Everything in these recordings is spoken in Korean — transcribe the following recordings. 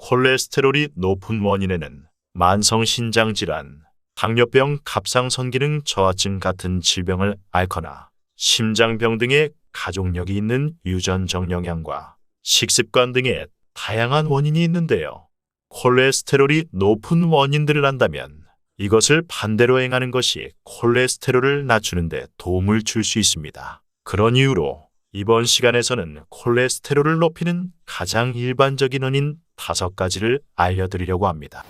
콜레스테롤이 높은 원인에는 만성신장질환, 당뇨병, 갑상선기능 저하증 같은 질병을 앓거나 심장병 등의 가족력이 있는 유전적 영향과 식습관 등의 다양한 원인이 있는데요. 콜레스테롤이 높은 원인들을 안다면 이것을 반대로 행하는 것이 콜레스테롤을 낮추는 데 도움을 줄 수 있습니다. 그런 이유로 이번 시간에서는 콜레스테롤을 높이는 가장 일반적인 원인 5가지를 알려드리려고 합니다.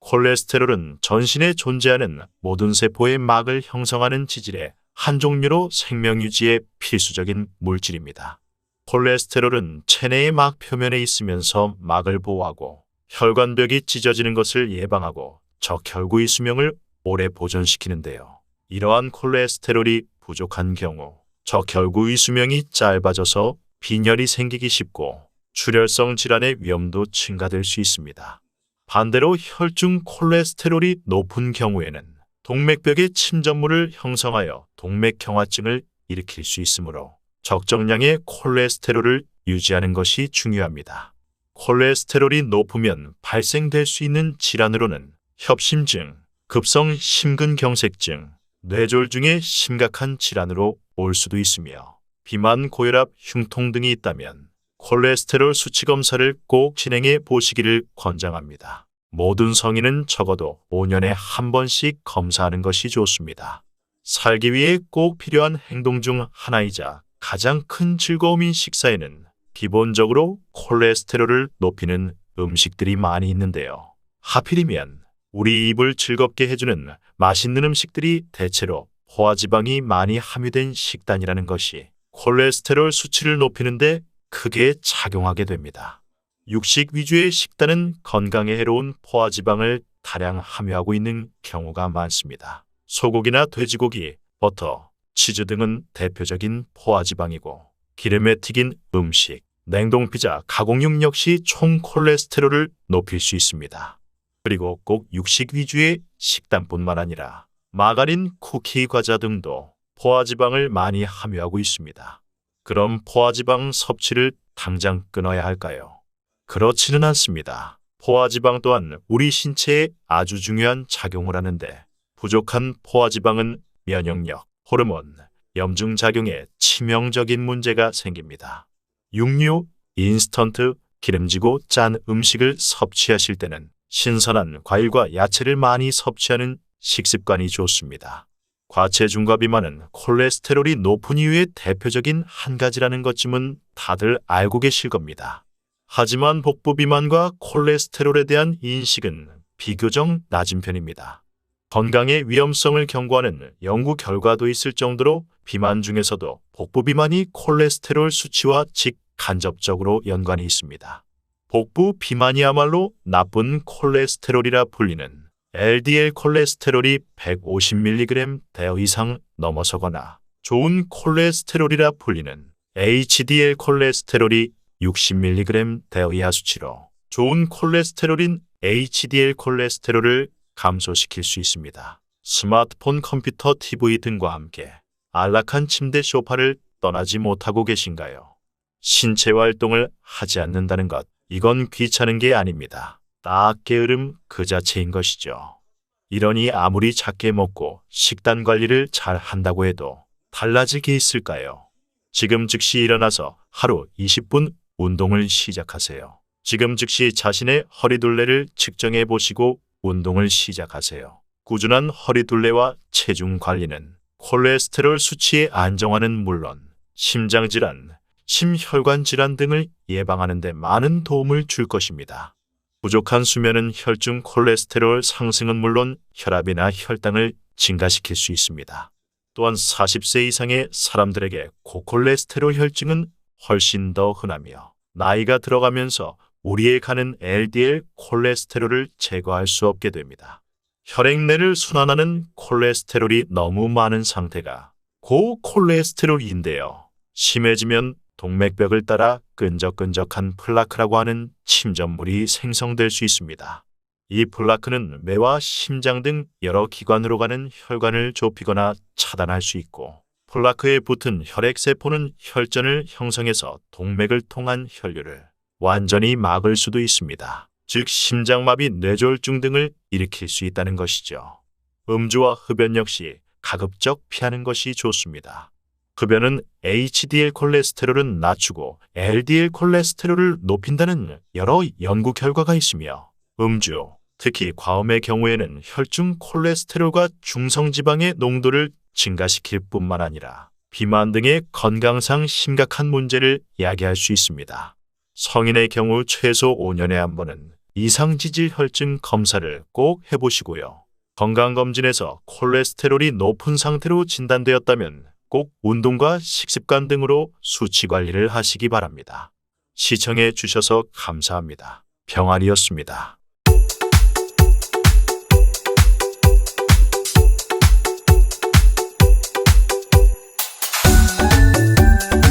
콜레스테롤은 전신에 존재하는 모든 세포의 막을 형성하는 지질의 한 종류로 생명 유지에 필수적인 물질입니다. 콜레스테롤은 체내의 막 표면에 있으면서 막을 보호하고 혈관벽이 찢어지는 것을 예방하고 적혈구의 수명을 오래 보존시키는데요. 이러한 콜레스테롤이 부족한 경우 적혈구의 수명이 짧아져서 빈혈이 생기기 쉽고 출혈성 질환의 위험도 증가될 수 있습니다. 반대로 혈중 콜레스테롤이 높은 경우에는 동맥벽의 침전물을 형성하여 동맥경화증을 일으킬 수 있으므로 적정량의 콜레스테롤을 유지하는 것이 중요합니다. 콜레스테롤이 높으면 발생될 수 있는 질환으로는 협심증, 급성 심근경색증, 뇌졸중의 심각한 질환으로 올 수도 있으며 비만, 고혈압, 흉통 등이 있다면 콜레스테롤 수치 검사를 꼭 진행해 보시기를 권장합니다. 모든 성인은 적어도 5년에 한 번씩 검사하는 것이 좋습니다. 살기 위해 꼭 필요한 행동 중 하나이자 가장 큰 즐거움인 식사에는 기본적으로 콜레스테롤을 높이는 음식들이 많이 있는데요. 하필이면 우리 입을 즐겁게 해주는 맛있는 음식들이 대체로 포화지방이 많이 함유된 식단이라는 것이 콜레스테롤 수치를 높이는데 크게 작용하게 됩니다. 육식 위주의 식단은 건강에 해로운 포화지방을 다량 함유하고 있는 경우가 많습니다. 소고기나 돼지고기, 버터, 치즈 등은 대표적인 포화지방이고 기름에 튀긴 음식, 냉동피자, 가공육 역시 총 콜레스테롤을 높일 수 있습니다. 그리고 꼭 육식 위주의 식단뿐만 아니라 마가린, 쿠키, 과자 등도 포화지방을 많이 함유하고 있습니다. 그럼 포화지방 섭취를 당장 끊어야 할까요? 그렇지는 않습니다. 포화지방 또한 우리 신체에 아주 중요한 작용을 하는데 부족한 포화지방은 면역력, 호르몬, 염증작용에 치명적인 문제가 생깁니다. 육류, 인스턴트, 기름지고 짠 음식을 섭취하실 때는 신선한 과일과 야채를 많이 섭취하는 식습관이 좋습니다. 과체중과 비만은 콜레스테롤이 높은 이유의 대표적인 한 가지라는 것쯤은 다들 알고 계실 겁니다. 하지만 복부 비만과 콜레스테롤에 대한 인식은 비교적 낮은 편입니다. 건강의 위험성을 경고하는 연구 결과도 있을 정도로 비만 중에서도 복부 비만이 콜레스테롤 수치와 직간접적으로 연관이 있습니다. 복부 비만이야말로 나쁜 콜레스테롤이라 불리는 LDL 콜레스테롤이 150mg/대 이상 넘어서거나 좋은 콜레스테롤이라 불리는 HDL 콜레스테롤이 60mg/대 이하 수치로 좋은 콜레스테롤인 HDL 콜레스테롤을 감소시킬 수 있습니다. 스마트폰, 컴퓨터, TV 등과 함께 안락한 침대 소파를 떠나지 못하고 계신가요? 신체 활동을 하지 않는다는 것, 이건 귀찮은 게 아닙니다. 딱 게으름 그 자체인 것이죠. 이러니 아무리 작게 먹고 식단 관리를 잘 한다고 해도 달라질 게 있을까요? 지금 즉시 일어나서 하루 20분 운동을 시작하세요. 지금 즉시 자신의 허리둘레를 측정해 보시고 운동을 시작하세요. 꾸준한 허리둘레와 체중 관리는 콜레스테롤 수치의 안정화는 물론 심장질환, 심혈관 질환 등을 예방하는 데 많은 도움을 줄 것입니다. 부족한 수면은 혈중 콜레스테롤 상승은 물론 혈압이나 혈당을 증가시킬 수 있습니다. 또한 40세 이상의 사람들에게 고콜레스테롤 혈증은 훨씬 더 흔하며 나이가 들어가면서 우리의 간은 LDL 콜레스테롤을 제거할 수 없게 됩니다. 혈액내를 순환하는 콜레스테롤이 너무 많은 상태가 고콜레스테롤인데요. 심해지면 동맥벽을 따라 끈적끈적한 플라크라고 하는 침전물이 생성될 수 있습니다. 이 플라크는 뇌와 심장 등 여러 기관으로 가는 혈관을 좁히거나 차단할 수 있고, 플라크에 붙은 혈액세포는 혈전을 형성해서 동맥을 통한 혈류를 완전히 막을 수도 있습니다. 즉 심장마비, 뇌졸중 등을 일으킬 수 있다는 것이죠. 음주와 흡연 역시 가급적 피하는 것이 좋습니다. 흡연은 HDL 콜레스테롤을 낮추고 LDL 콜레스테롤을 높인다는 여러 연구 결과가 있으며, 음주, 특히 과음의 경우에는 혈중 콜레스테롤과 중성지방의 농도를 증가시킬 뿐만 아니라 비만 등의 건강상 심각한 문제를 야기할 수 있습니다. 성인의 경우 최소 5년에 한 번은 이상지질 혈증 검사를 꼭 해보시고요. 건강검진에서 콜레스테롤이 높은 상태로 진단되었다면 꼭 운동과 식습관 등으로 수치 관리를 하시기 바랍니다. 시청해 주셔서 감사합니다. 병아리였습니다.